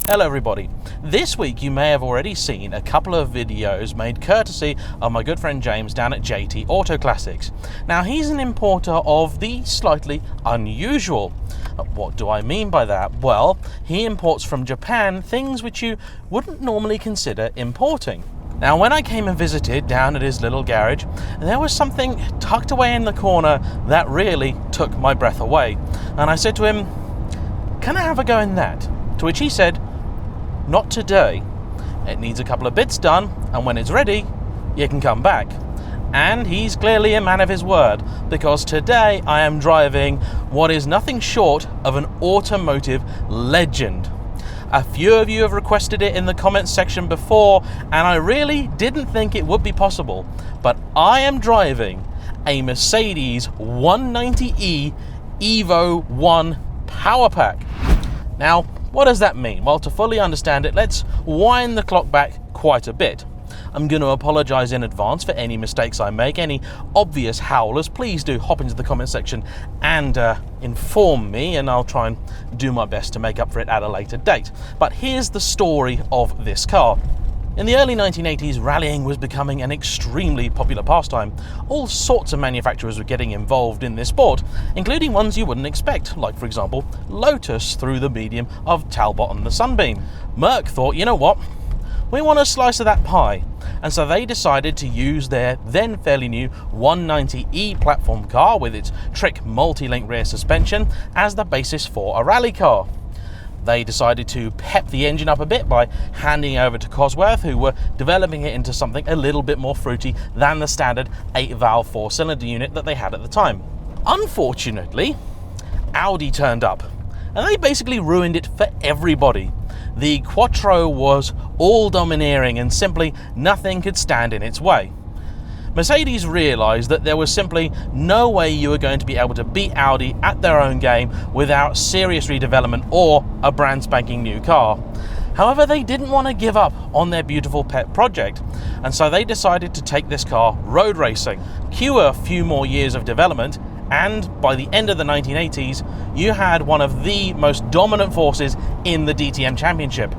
Hello everybody. This week you may have already seen a couple of videos made courtesy of my good friend James down at JT Auto Classics. Now he's an importer of the slightly unusual. What do I mean by that? Well, he imports from Japan things which you wouldn't normally consider importing. Now when I came and visited down at his little garage, there was something tucked away in the corner that really took my breath away. And I said to him, "Can I have a go in that?" To which he said, "Not today. It needs a couple of bits done, and when it's ready, you can come back." And he's clearly a man of his word, because today I am driving what is nothing short of an automotive legend. A few of you have requested it in the comments section before, and I really didn't think it would be possible, but I am driving a Mercedes 190E Evo I Power Pack. Now, what does that mean? Well, to fully understand it, let's wind the clock back quite a bit. I'm going to apologise in advance for any mistakes I make, any obvious howlers. Please do hop into the comment section and inform me, and I'll try and do my best to make up for it at a later date. But here's the story of this car. In the early 1980s, rallying was becoming an extremely popular pastime. All sorts of manufacturers were getting involved in this sport, including ones you wouldn't expect, like for example, Lotus through the medium of Talbot and the Sunbeam. Merc thought, you know what, we want a slice of that pie, and so they decided to use their then fairly new 190E platform car with its trick multi-link rear suspension as the basis for a rally car. They decided to pep the engine up a bit by handing over to Cosworth, who were developing it into something a little bit more fruity than the standard 8-valve 4-cylinder unit that they had at the time. Unfortunately, Audi turned up, and they basically ruined it for everybody. The Quattro was all-domineering, and simply nothing could stand in its way. Mercedes realised that there was simply no way you were going to be able to beat Audi at their own game without serious redevelopment or a brand spanking new car. However, they didn't want to give up on their beautiful pet project, and so they decided to take this car road racing. Cue a few more years of development, and by the end of the 1980s, you had one of the most dominant forces in the DTM Championship.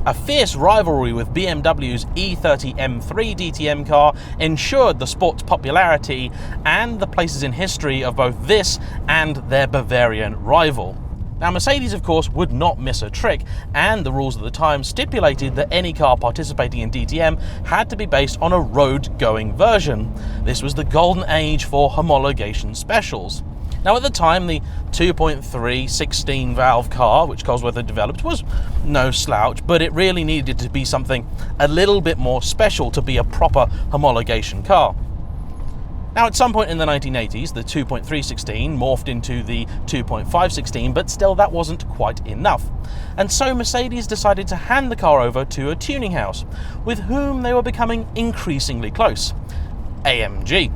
A fierce rivalry with BMW's E30 M3 DTM car ensured the sport's popularity and the places in history of both this and their Bavarian rival. Now, Mercedes, of course, would not miss a trick, and the rules of the time stipulated that any car participating in DTM had to be based on a road-going version. This was the golden age for homologation specials. Now, at the time, the 2.3 16-valve car, which Cosworth had developed, was no slouch, but it really needed to be something a little bit more special to be a proper homologation car. Now, at some point in the 1980s, the 2.3 16 morphed into the 2.5 16, but still that wasn't quite enough. And so Mercedes decided to hand the car over to a tuning house, with whom they were becoming increasingly close: AMG.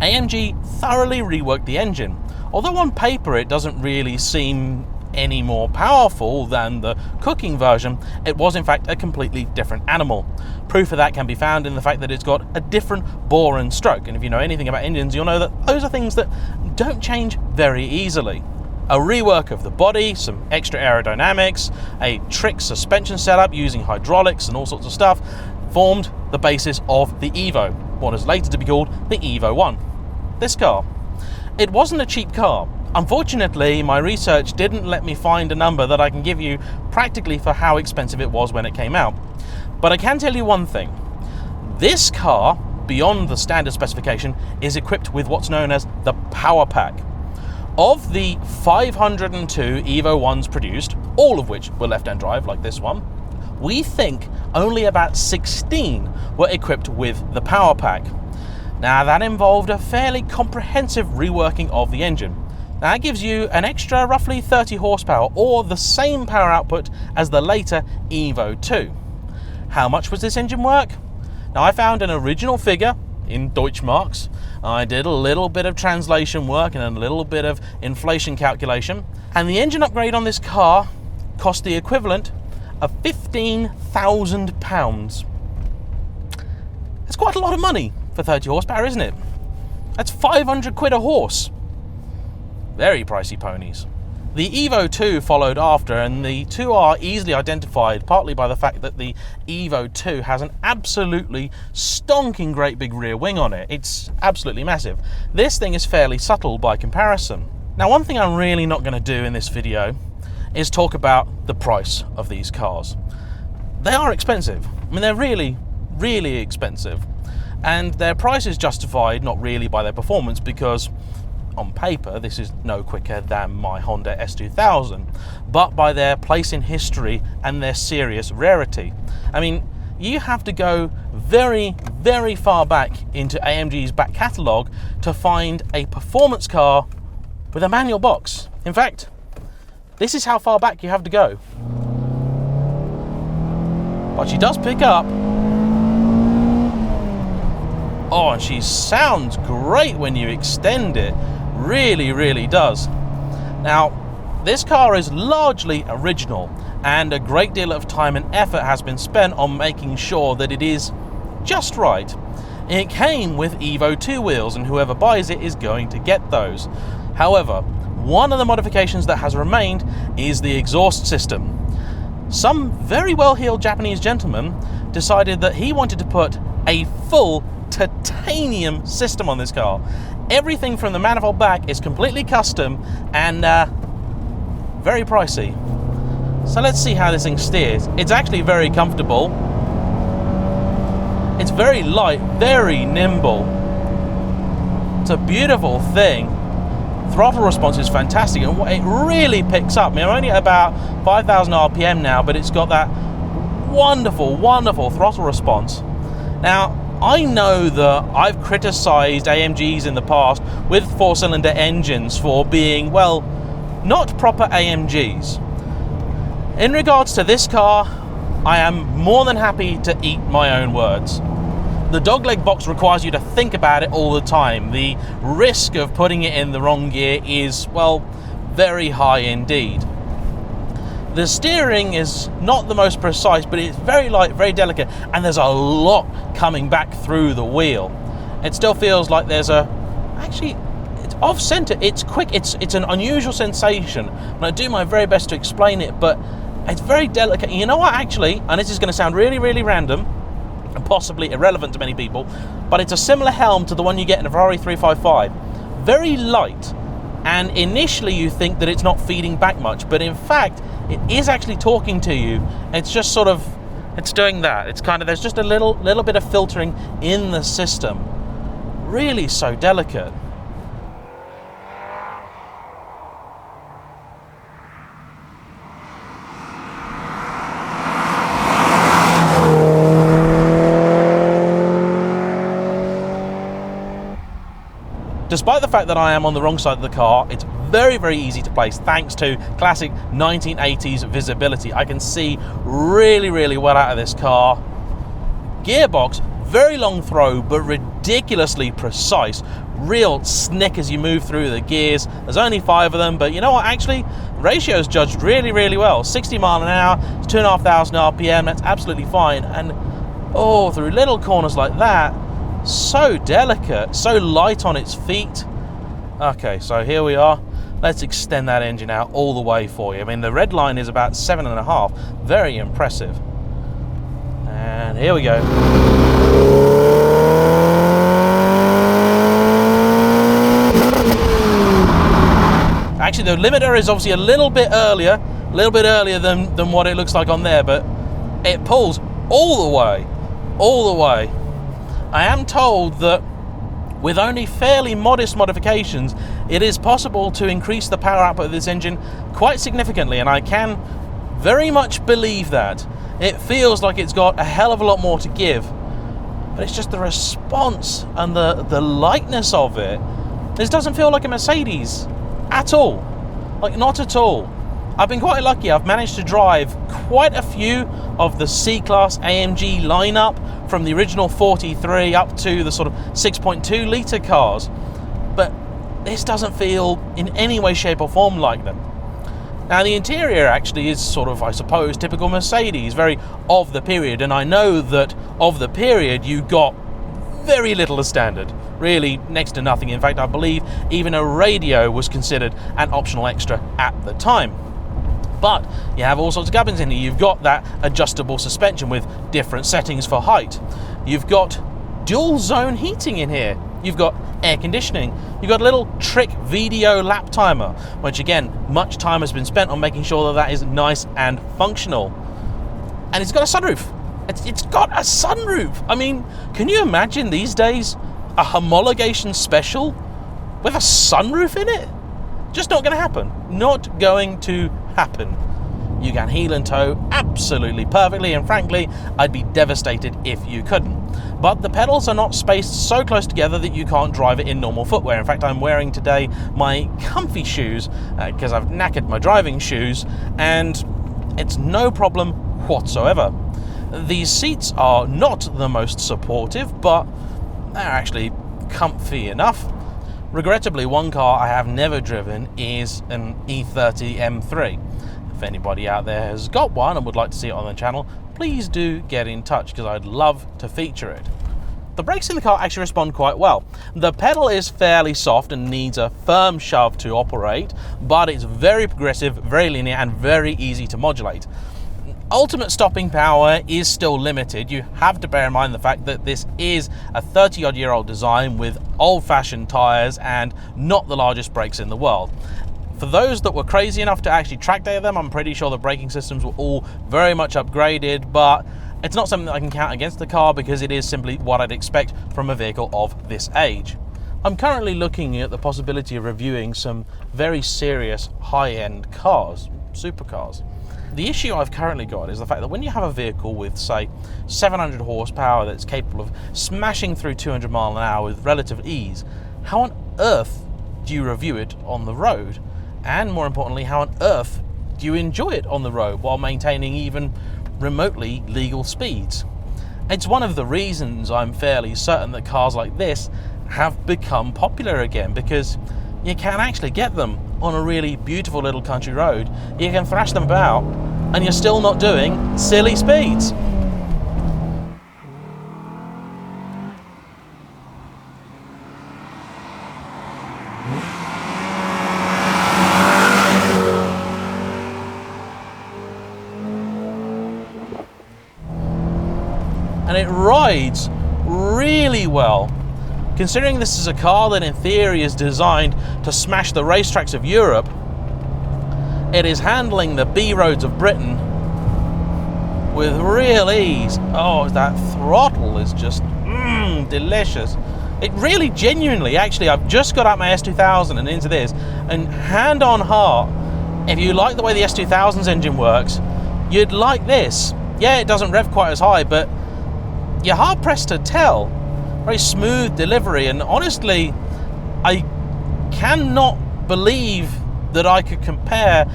AMG thoroughly reworked the engine. Although on paper it doesn't really seem any more powerful than the cooking version, it was in fact a completely different animal. Proof of that can be found in the fact that it's got a different bore and stroke, and if you know anything about engines, you'll know that those are things that don't change very easily. A rework of the body, some extra aerodynamics, a trick suspension setup using hydraulics and all sorts of stuff formed the basis of the Evo, what is later to be called the Evo I. This car. It wasn't a cheap car. Unfortunately, my research didn't let me find a number that I can give you practically for how expensive it was when it came out. But I can tell you one thing. This car, beyond the standard specification, is equipped with what's known as the Power Pack. Of the 502 Evo 1s produced, all of which were left-hand drive like this one, we think only about 16 were equipped with the Power Pack. Now, that involved a fairly comprehensive reworking of the engine. That gives you an extra roughly 30 horsepower, or the same power output as the later Evo II. How much was this engine work? Now, I found an original figure in Deutschmarks. I did a little bit of translation work and a little bit of inflation calculation, and the engine upgrade on this car cost the equivalent of £15,000. That's quite a lot of money for 30 horsepower, isn't it? That's 500 quid a horse. Very pricey ponies. The Evo II followed after, and the two are easily identified, partly by the fact that the Evo II has an absolutely stonking great big rear wing on it. It's absolutely massive. This thing is fairly subtle by comparison. Now, one thing I'm really not going to do in this video is talk about the price of these cars. They are expensive. I mean, they're really, really expensive. And their price is justified not really by their performance, because on paper this is no quicker than my Honda S2000, but by their place in history and their serious rarity. I mean, you have to go very, very far back into AMG's back catalogue to find a performance car with a manual box. In fact, this is how far back you have to go. But she does pick up. Oh, and she sounds great when you extend it. Really, really does. Now, this car is largely original, and a great deal of time and effort has been spent on making sure that it is just right. It came with Evo 2 wheels, and whoever buys it is going to get those. However, one of the modifications that has remained is the exhaust system. Some very well-heeled Japanese gentleman decided that he wanted to put a full titanium system on this car. Everything from the manifold back is completely custom and very pricey. So let's see how this thing steers. It's actually very comfortable. It's very light, very nimble. It's a beautiful thing. Throttle response is fantastic, and it really picks up. I mean, I'm only at about 5,000 RPM now, but it's got that wonderful, wonderful throttle response. Now, I know that I've criticised AMGs in the past with 4-cylinder engines for being, well, not proper AMGs. In regards to this car, I am more than happy to eat my own words. The dogleg box requires you to think about it all the time. The risk of putting it in the wrong gear is, well, very high indeed. The steering is not the most precise, but it's very light, very delicate, and there's a lot coming back through the wheel. It still feels like there's actually, it's off center, it's quick, it's an unusual sensation, and I do my very best to explain it, but it's very delicate. You know what, actually, and this is going to sound really, really random, and possibly irrelevant to many people, but it's a similar helm to the one you get in a Ferrari 355. Very light, and initially you think that it's not feeding back much, but in fact, it is actually talking to you. It's just sort of, it's doing that. It's kind of, there's just a little bit of filtering in the system. Really so delicate. Despite the fact that I am on the wrong side of the car, it's very, very easy to place thanks to classic 1980s visibility. I can see really, really well out of this car. Gearbox, very long throw, but ridiculously precise. Real snick as you move through the gears. There's only 5 of them, but you know what, actually, ratio's judged really, really well. 60 mile an hour, 2,500 RPM, that's absolutely fine. And, oh, through little corners like that, so delicate, so light on its feet. Okay, so here we are. Let's extend that engine out all the way for you. I mean, the red line is about 7.5. Very impressive. And here we go. Actually, the limiter is obviously a little bit earlier than what it looks like on there, but it pulls all the way, all the way. I am told that with only fairly modest modifications, it is possible to increase the power output of this engine quite significantly, and I can very much believe that. It feels like it's got a hell of a lot more to give, but it's just the response and the lightness of it. This doesn't feel like a Mercedes at all, like not at all. I've been quite lucky. I've managed to drive quite a few of the C-Class AMG lineup, from the original 43 up to the sort of 6.2 litre cars, but this doesn't feel in any way, shape or form like them. Now the interior actually is sort of, I suppose, typical Mercedes, very of the period, and I know that of the period you got very little as standard, really next to nothing. In fact, I believe even a radio was considered an optional extra at the time. But you have all sorts of cabins in here. You've got that adjustable suspension with different settings for height. You've got dual zone heating in here. You've got air conditioning. You've got a little trick video lap timer, which again, much time has been spent on making sure that that is nice and functional. And it's got a sunroof. It's got a sunroof. I mean, can you imagine these days a homologation special with a sunroof in it? Just not going to happen. Not going to happen. You can heel and toe absolutely perfectly, and frankly, I'd be devastated if you couldn't. But the pedals are not spaced so close together that you can't drive it in normal footwear. In fact, I'm wearing today my comfy shoes because I've knackered my driving shoes, and it's no problem whatsoever. These seats are not the most supportive, but they're actually comfy enough. Regrettably, one car I have never driven is an E30 M3. If anybody out there has got one and would like to see it on the channel, please do get in touch because I'd love to feature it. The brakes in the car actually respond quite well. The pedal is fairly soft and needs a firm shove to operate, but it's very progressive, very linear, and very easy to modulate. Ultimate stopping power is still limited. You have to bear in mind the fact that this is a 30-odd-year-old design with old-fashioned tyres and not the largest brakes in the world. For those that were crazy enough to actually track day them, I'm pretty sure the braking systems were all very much upgraded, but it's not something that I can count against the car because it is simply what I'd expect from a vehicle of this age. I'm currently looking at the possibility of reviewing some very serious high-end cars, supercars. The issue I've currently got is the fact that when you have a vehicle with, say, 700 horsepower that's capable of smashing through 200 miles an hour with relative ease, how on earth do you review it on the road? And more importantly, how on earth do you enjoy it on the road while maintaining even remotely legal speeds? It's one of the reasons I'm fairly certain that cars like this have become popular again, because you can actually get them on a really beautiful little country road. You can thrash them about and you're still not doing silly speeds. And it rides really well. Considering this is a car that in theory is designed to smash the racetracks of Europe, it is handling the B roads of Britain with real ease. Oh, that throttle is just delicious. It really genuinely, actually, I've just got out my S2000 and into this, and hand on heart, if you like the way the S2000's engine works, you'd like this. Yeah, it doesn't rev quite as high, but you're hard pressed to tell. Very smooth delivery, and honestly, I cannot believe that I could compare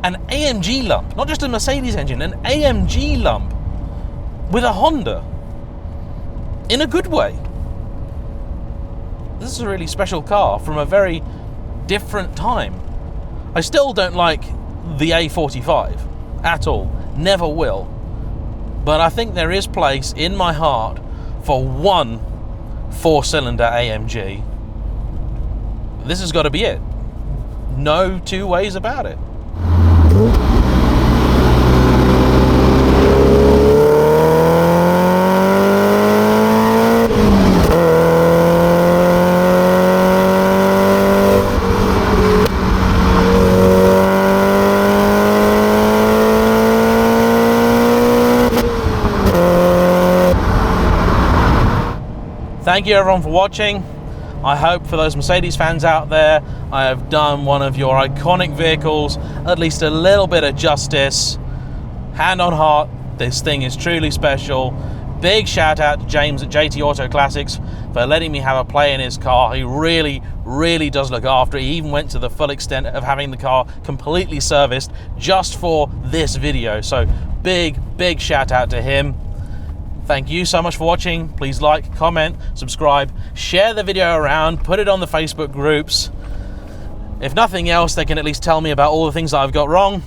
an AMG lump, not just a Mercedes engine, an AMG lump with a Honda in a good way. This is a really special car from a very different time. I still don't like the A45 at all, never will, but I think there is place in my heart for one 4-cylinder AMG. This has got to be it. No two ways about it. Thank you everyone for watching. I hope for those Mercedes fans out there, I have done one of your iconic vehicles at least a little bit of justice. Hand on heart, this thing is truly special. Big shout out to James at JT Auto Classics for letting me have a play in his car. He really does look after it. He even went to the full extent of having the car completely serviced just for this video. So big shout out to him. Thank you so much for watching. Please like, comment, subscribe, share the video around, put it on the Facebook groups. If nothing else, they can at least tell me about all the things that I've got wrong.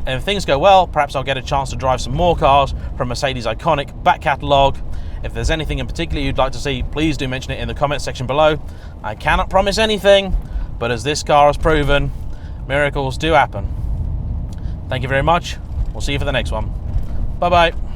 And if things go well, perhaps I'll get a chance to drive some more cars from Mercedes' iconic back catalogue. If there's anything in particular you'd like to see, please do mention it in the comment section below. I cannot promise anything, but as this car has proven, miracles do happen. Thank you very much. We'll see you for the next one. Bye-bye.